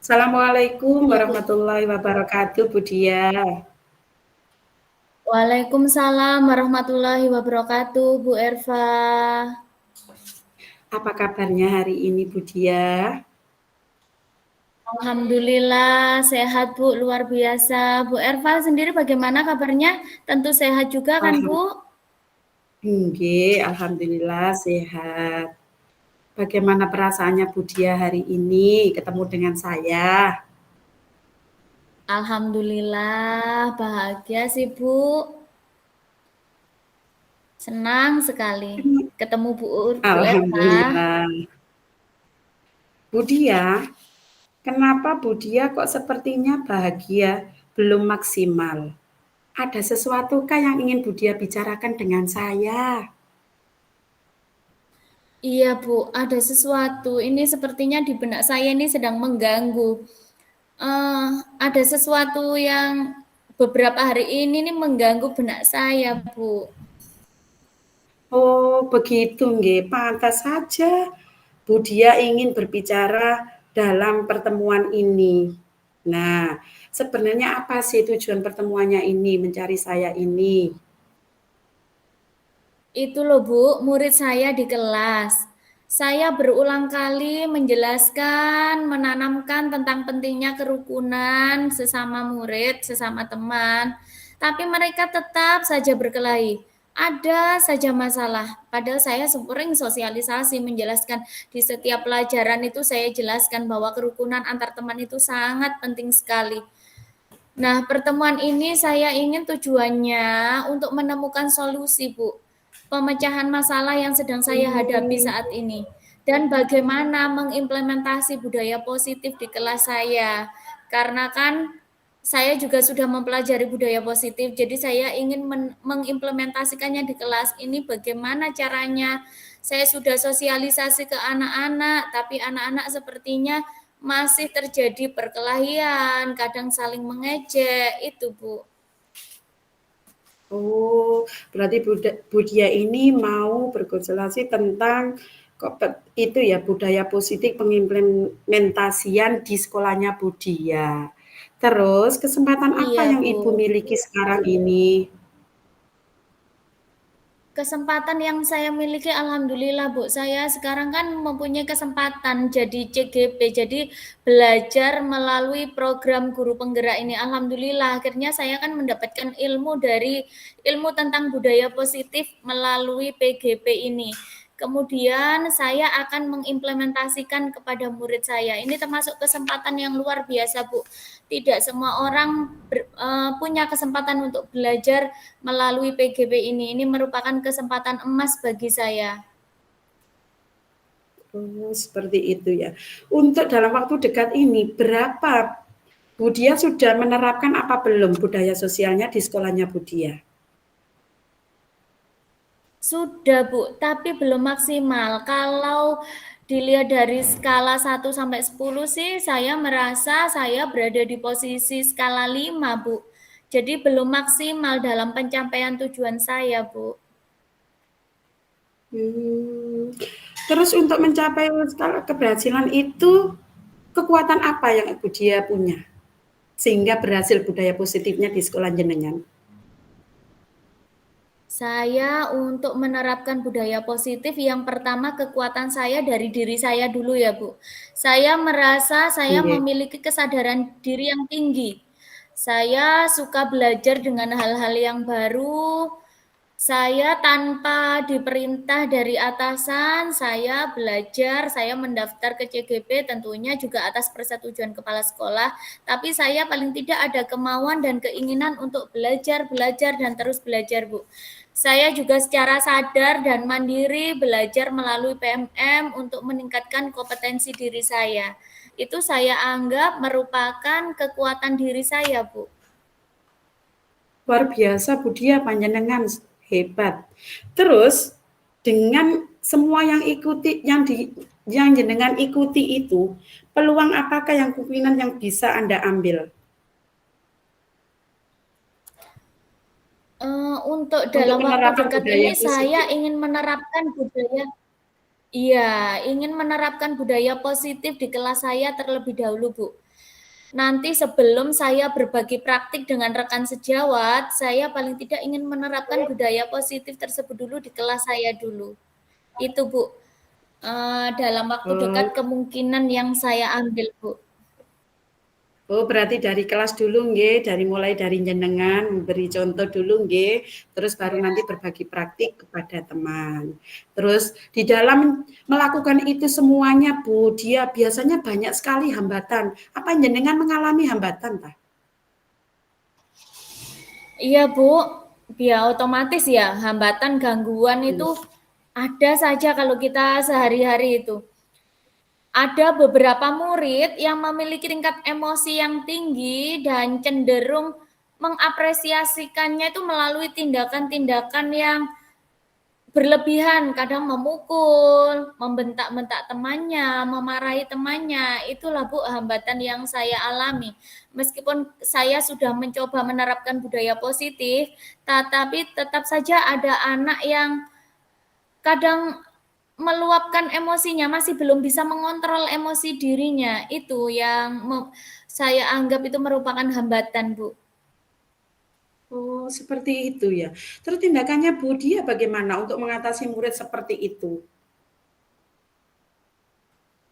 Assalamualaikum Iya, Bu. warahmatullahi wabarakatuh, Bu Dia. Waalaikumsalam warahmatullahi wabarakatuh, Bu Erva. Apa kabarnya hari ini, Bu Dia? Alhamdulillah sehat, Bu, luar biasa. Bu Erva sendiri bagaimana kabarnya? Tentu sehat juga kan, Bu? Alhamdulillah sehat. Bagaimana perasaannya Bu Dia hari ini ketemu dengan saya? Alhamdulillah bahagia sih, Bu. Senang sekali ketemu Bu Erva. Alhamdulillah. Bu Dia, kenapa Bu Dia kok sepertinya bahagia belum maksimal? Ada sesuatu kah yang ingin Bu Dia bicarakan dengan saya? Iya, Bu, ada sesuatu. Ini sepertinya di benak saya ini sedang mengganggu. Ada sesuatu yang beberapa hari ini nih mengganggu benak saya, Bu. Oh, begitu nggih. Pantas saja Bu Dia ingin berbicara dalam pertemuan ini. Nah, sebenarnya apa sih tujuan pertemuannya ini, mencari saya ini? Itu loh, Bu, murid saya di kelas. Saya berulang kali menjelaskan, menanamkan tentang pentingnya kerukunan sesama murid, sesama teman, tapi mereka tetap saja berkelahi. Ada saja masalah, padahal saya sering sosialisasi menjelaskan di setiap pelajaran itu saya jelaskan bahwa kerukunan antar teman itu sangat penting sekali. Nah, pertemuan ini saya ingin tujuannya untuk menemukan solusi, Bu. Pemecahan masalah yang sedang saya hadapi Hmm, saat ini. Dan bagaimana mengimplementasi budaya positif di kelas saya. Karena kan saya juga sudah mempelajari budaya positif, jadi saya ingin mengimplementasikannya di kelas ini bagaimana caranya. Saya sudah sosialisasi ke anak-anak, tapi anak-anak sepertinya masih terjadi perkelahian, kadang saling mengejek, itu Bu. oh, berarti Bu Dia ini mau berkonsultasi tentang itu ya budaya positif pengimplementasian di sekolahnya Bu Dia. Terus kesempatan apa Iya yang Bu. Ibu miliki sekarang ini? Kesempatan yang saya miliki alhamdulillah Bu, saya sekarang kan mempunyai kesempatan jadi CGP, jadi belajar melalui program guru penggerak ini. Alhamdulillah akhirnya saya kan mendapatkan ilmu tentang budaya positif melalui PGP ini. Kemudian saya akan mengimplementasikan kepada murid saya. Ini termasuk kesempatan yang luar biasa, Bu. Tidak semua orang punya kesempatan untuk belajar melalui PGP ini. Ini merupakan kesempatan emas bagi saya. Oh, seperti itu ya. Untuk dalam waktu dekat ini, berapa Bu Dia sudah menerapkan apa belum budaya sosialnya di sekolahnya Bu Dia? Sudah, Bu, tapi belum maksimal. Kalau dilihat dari skala 1 sampai 10 sih, saya merasa saya berada di posisi skala 5, Bu. Jadi belum maksimal dalam pencapaian tujuan saya, Bu. Hmm. Terus untuk mencapai skala keberhasilan itu, kekuatan apa yang Bu Dia punya? Sehingga berhasil budaya positifnya di sekolah jenengan. Saya untuk menerapkan budaya positif yang pertama kekuatan saya dari diri saya dulu ya, Bu. Saya merasa saya Nggih. memiliki kesadaran diri yang tinggi. Saya suka belajar dengan hal-hal yang baru. Saya tanpa diperintah dari atasan, saya belajar, saya mendaftar ke CGP tentunya juga atas persetujuan kepala sekolah, tapi saya paling tidak ada kemauan dan keinginan untuk belajar, belajar dan terus belajar, Bu. Saya juga secara sadar dan mandiri belajar melalui PMM untuk meningkatkan kompetensi diri saya. Itu saya anggap merupakan kekuatan diri saya, Bu. Luar biasa Bu Dia panjenengan hebat. Terus dengan semua yang ikuti yang jenengan ikuti itu, peluang apakah yang kemungkinan yang bisa Anda ambil Untuk untuk dalam waktu penerapan dekat budaya ini saya positif? ingin menerapkan budaya. Iya, ingin menerapkan budaya positif di kelas saya terlebih dahulu, Bu. Nanti sebelum saya berbagi praktik dengan rekan sejawat, saya paling tidak ingin menerapkan budaya positif tersebut dulu di kelas saya dulu. Itu Bu, dalam waktu Oh, dekat kemungkinan yang saya ambil Bu. oh berarti dari kelas dulu nggih, mulai dari jenengan memberi contoh dulu nggih, terus baru nanti berbagi praktik kepada teman. Terus di dalam melakukan itu semuanya Bu, dia biasanya banyak sekali hambatan. Apa jenengan mengalami hambatan, Pak? Iya Bu, ya otomatis ya hambatan gangguan itu ada saja kalau kita sehari-hari itu. Ada beberapa murid yang memiliki tingkat emosi yang tinggi dan cenderung mengapresiasikannya itu melalui tindakan-tindakan yang berlebihan, kadang memukul, membentak-bentak temannya, memarahi temannya. Itulah Bu hambatan yang saya alami. Meskipun saya sudah mencoba menerapkan budaya positif, tetapi tetap saja ada anak yang kadang meluapkan emosinya, masih belum bisa mengontrol emosi dirinya. Itu yang saya anggap itu merupakan hambatan, Bu. Oh, seperti itu ya. Terus tindakannya Bu dia bagaimana untuk mengatasi murid seperti itu?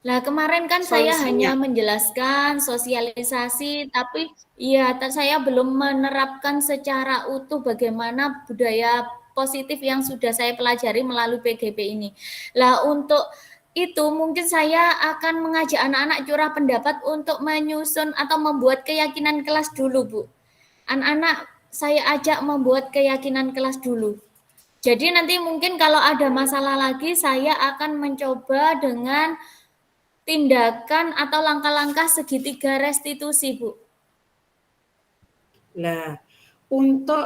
Nah, kemarin kan saya Solusinya? hanya menjelaskan sosialisasi, tapi ya saya belum menerapkan secara utuh bagaimana budaya positif yang sudah saya pelajari melalui PGP ini. Lah, untuk itu mungkin saya akan mengajak anak-anak curah pendapat untuk menyusun atau membuat keyakinan kelas dulu, Bu. Anak-anak saya ajak membuat keyakinan kelas dulu. Jadi nanti mungkin kalau ada masalah lagi saya akan mencoba dengan tindakan atau langkah-langkah segitiga restitusi, Bu. Lah, untuk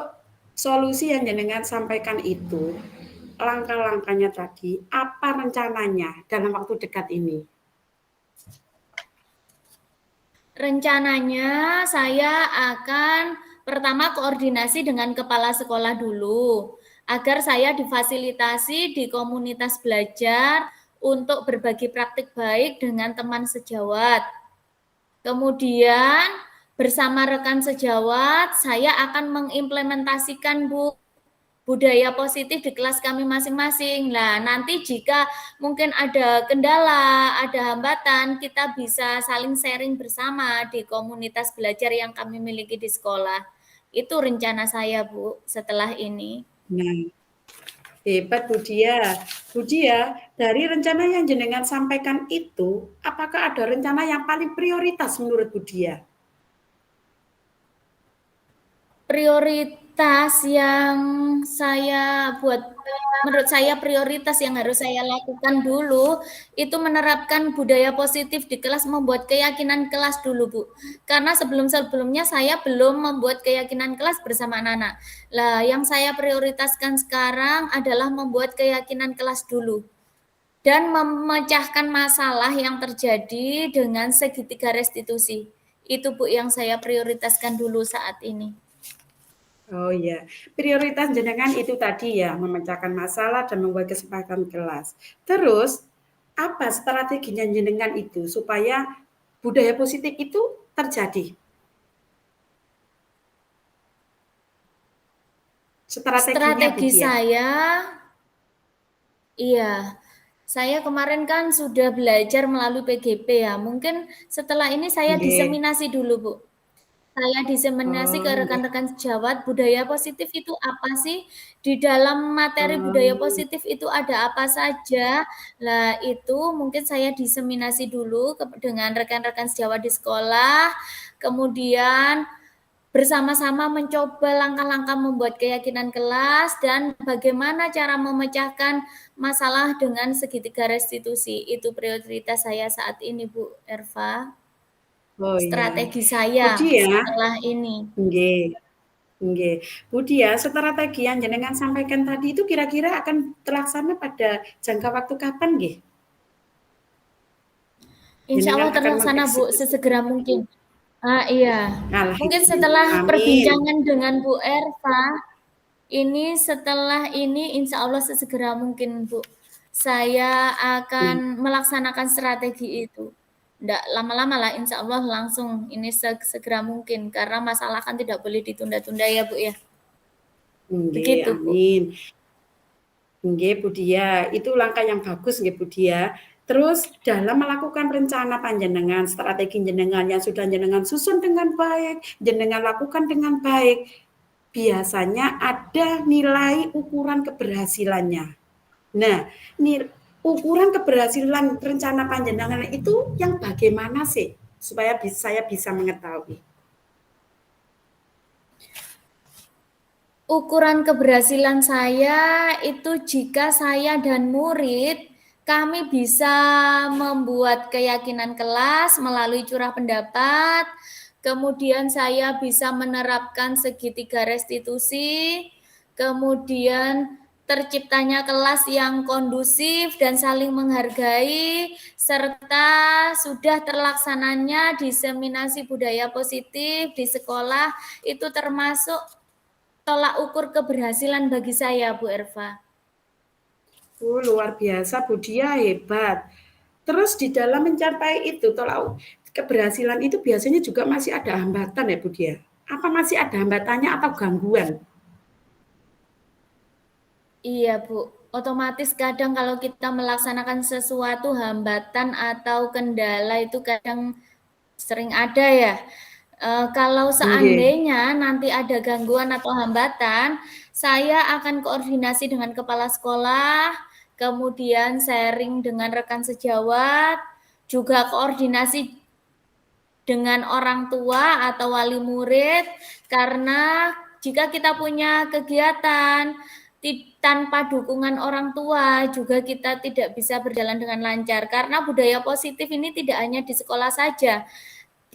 solusi yang jenengan sampaikan itu, langkah-langkahnya tadi, apa rencananya dalam waktu dekat ini? Rencananya saya akan pertama koordinasi dengan kepala sekolah dulu, agar saya difasilitasi di komunitas belajar untuk berbagi praktik baik dengan teman sejawat. Kemudian bersama rekan sejawat, saya akan mengimplementasikan budaya positif di kelas kami masing-masing. Nah, nanti jika mungkin ada kendala, ada hambatan, kita bisa saling sharing bersama di komunitas belajar yang kami miliki di sekolah. Itu rencana saya, Bu, setelah ini. Nah, hebat Bu Dia. Bu Dia, dari rencana yang jenengan sampaikan itu, apakah ada rencana yang paling prioritas menurut Bu Dia? Prioritas yang saya buat, menurut saya prioritas yang harus saya lakukan dulu, itu menerapkan budaya positif di kelas, membuat keyakinan kelas dulu, Bu. Karena sebelum-sebelumnya saya belum membuat keyakinan kelas bersama anak-anak. Lah, yang saya prioritaskan sekarang adalah membuat keyakinan kelas dulu. Dan memecahkan masalah yang terjadi dengan segitiga restitusi. Itu, Bu, yang saya prioritaskan dulu saat ini. Oh iya, prioritas jenengan itu tadi ya, memecahkan masalah dan membuat kesepakatan kelas. Terus, apa strateginya jenengan itu supaya budaya positif itu terjadi? Strateginya Bu Strategi Dia. saya, iya, saya kemarin kan sudah belajar melalui PGP ya. Mungkin setelah ini saya Nggih. diseminasi dulu, Bu. Saya diseminasi ke Oh, nggih. rekan-rekan sejawat, budaya positif itu apa sih? Di dalam materi budaya Oh, positif itu ada apa saja? Lah itu mungkin saya diseminasi dulu dengan rekan-rekan sejawat di sekolah, kemudian bersama-sama mencoba langkah-langkah membuat keyakinan kelas dan bagaimana cara memecahkan masalah dengan segitiga restitusi. Itu prioritas saya saat ini, Bu Erva. oh iya. Strategi saya Bu Dia, setelah ini. nggih. Nggih. Bu Dia, strategi yang jenengan sampaikan tadi itu kira-kira akan terlaksana pada jangka waktu kapan nggih? Insya Jenengan Allah akan terlaksana, Bu, mengeksekusikan sesegera itu? mungkin. Ah, iya. Mungkin setelah Alhamdulillah, amin. perbincangan dengan Bu Erva, ini setelah ini insya Allah sesegera mungkin, Bu. Saya akan Iya. melaksanakan strategi itu. Nggak lama-lama lah, insya Allah langsung ini segera mungkin, karena masalah kan tidak boleh ditunda-tunda ya Bu ya. Nggih, Begitu Bu. amin. Nggih, Bu Dia, itu langkah yang bagus nggih Bu Dia. Terus dalam melakukan rencana panjenengan, strategi jenengan yang sudah jenengan susun dengan baik, jenengan lakukan dengan baik, biasanya ada nilai ukuran keberhasilannya. Nah, ukuran keberhasilan rencana panjenengan itu yang bagaimana sih? Supaya saya bisa mengetahui. Ukuran keberhasilan saya itu jika saya dan murid kami bisa membuat keyakinan kelas melalui curah pendapat, kemudian saya bisa menerapkan segitiga restitusi, kemudian terciptanya kelas yang kondusif dan saling menghargai, serta sudah terlaksananya diseminasi budaya positif di sekolah, itu termasuk tolak ukur keberhasilan bagi saya, Bu Erva. Luar biasa, Bu Dia hebat. Terus di dalam mencapai itu, tolak keberhasilan itu biasanya juga masih ada hambatan ya, Bu Dia? Apa masih ada hambatannya atau gangguan? Iya, Bu. Otomatis kadang kalau kita melaksanakan sesuatu hambatan atau kendala itu kadang sering ada ya. Kalau Nggih. seandainya nanti ada gangguan atau hambatan, saya akan koordinasi dengan kepala sekolah, kemudian sharing dengan rekan sejawat, juga koordinasi dengan orang tua atau wali murid, karena jika kita punya kegiatan tanpa dukungan orang tua juga kita tidak bisa berjalan dengan lancar, karena budaya positif ini tidak hanya di sekolah saja.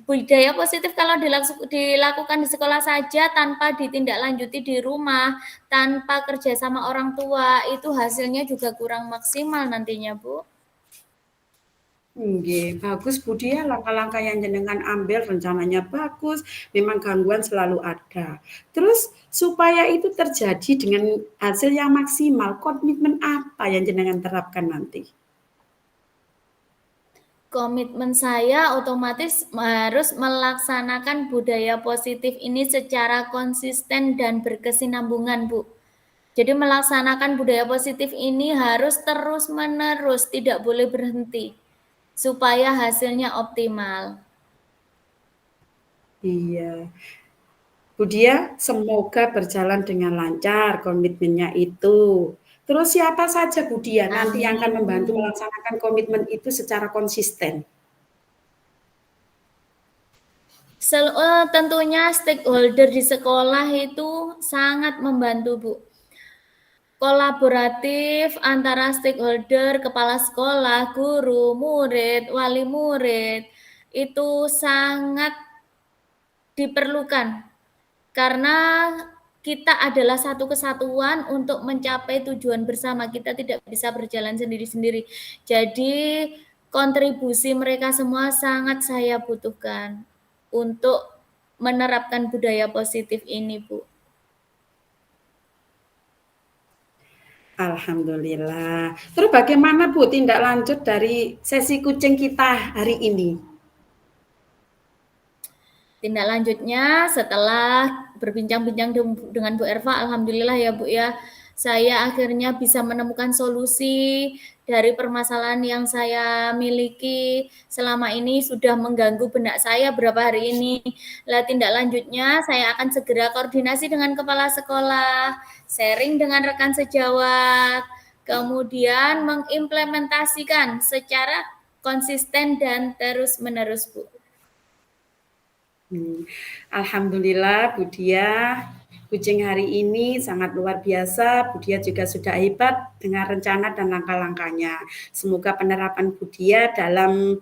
Budaya positif kalau dilakukan di sekolah saja tanpa ditindaklanjuti di rumah, tanpa kerjasama orang tua, itu hasilnya juga kurang maksimal nantinya, Bu. Nggih, bagus Bu Dia, langkah-langkah yang jenengan ambil rencananya bagus, memang gangguan selalu ada. Terus supaya itu terjadi dengan hasil yang maksimal, komitmen apa yang jenengan terapkan nanti? Komitmen saya otomatis harus melaksanakan budaya positif ini secara konsisten dan berkesinambungan, Bu. Jadi melaksanakan budaya positif ini harus terus-menerus, tidak boleh berhenti, supaya hasilnya optimal. Iya. Bu Dia, semoga berjalan dengan lancar komitmennya itu. Terus siapa saja Bu Dia nanti yang akan membantu Amin. melaksanakan komitmen itu secara konsisten? Tentunya stakeholder di sekolah itu sangat membantu, Bu. Kolaboratif antara stakeholder, kepala sekolah, guru, murid, wali murid, itu sangat diperlukan. Karena kita adalah satu kesatuan untuk mencapai tujuan bersama. Kita tidak bisa berjalan sendiri-sendiri. Jadi kontribusi mereka semua sangat saya butuhkan untuk menerapkan budaya positif ini, Bu. Alhamdulillah. Terus bagaimana Bu tindak lanjut dari sesi kucing kita hari ini? Tindak lanjutnya setelah berbincang-bincang dengan Bu Erva, alhamdulillah ya Bu ya, saya akhirnya bisa menemukan solusi dari permasalahan yang saya miliki selama ini sudah mengganggu benak saya berapa hari ini. Lah tindak lanjutnya saya akan segera koordinasi dengan kepala sekolah, sharing dengan rekan sejawat, kemudian mengimplementasikan secara konsisten dan terus-menerus, Bu. Alhamdulillah Bu Dia, kucing hari ini sangat luar biasa. Bu Dia juga sudah hebat dengan rencana dan langkah-langkahnya. Semoga penerapan Bu Dia dalam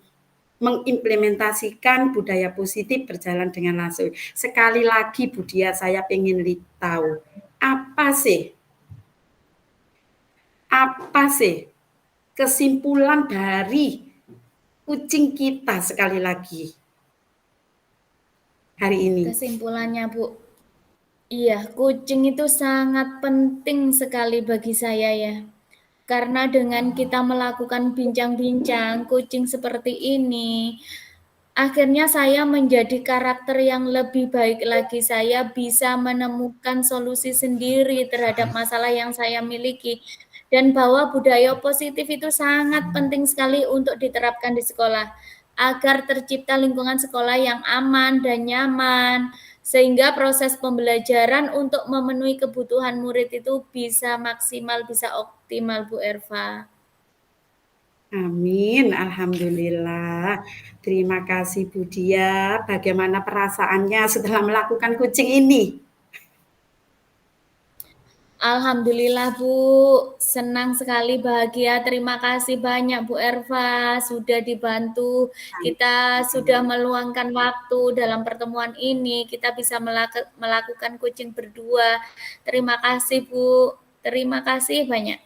mengimplementasikan budaya positif berjalan dengan langsung. Sekali lagi Bu Dia, saya ingin tahu apa sih kesimpulan dari kucing kita sekali lagi hari ini? Kesimpulannya, Bu, iya, kucing itu sangat penting sekali bagi saya ya. Karena dengan kita melakukan bincang-bincang coaching seperti ini, akhirnya saya menjadi karakter yang lebih baik lagi. Saya bisa menemukan solusi sendiri terhadap masalah yang saya miliki. Dan bahwa budaya positif itu sangat penting sekali untuk diterapkan di sekolah, agar tercipta lingkungan sekolah yang aman dan nyaman, sehingga proses pembelajaran untuk memenuhi kebutuhan murid itu bisa maksimal, bisa optimal, Bu Erva. Amin, alhamdulillah. Terima kasih Bu Dia. Bagaimana perasaannya setelah melakukan coaching ini? Alhamdulillah Bu, senang sekali, bahagia. Terima kasih banyak Bu Erva, sudah dibantu. Kita sudah meluangkan waktu dalam pertemuan ini, kita bisa melakukan coaching berdua. Terima kasih Bu, terima kasih banyak.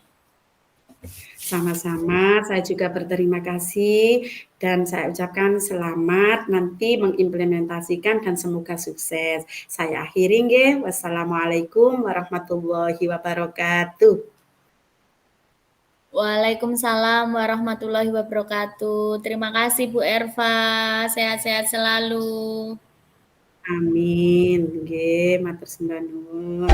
Sama-sama, saya juga berterima kasih dan saya ucapkan selamat nanti mengimplementasikan dan semoga sukses. Saya akhiri nggih. Wassalamualaikum warahmatullahi wabarakatuh. Waalaikumsalam warahmatullahi wabarakatuh. Terima kasih Bu Erva, sehat-sehat selalu. Amin. Nggih, matur sembah nuwun.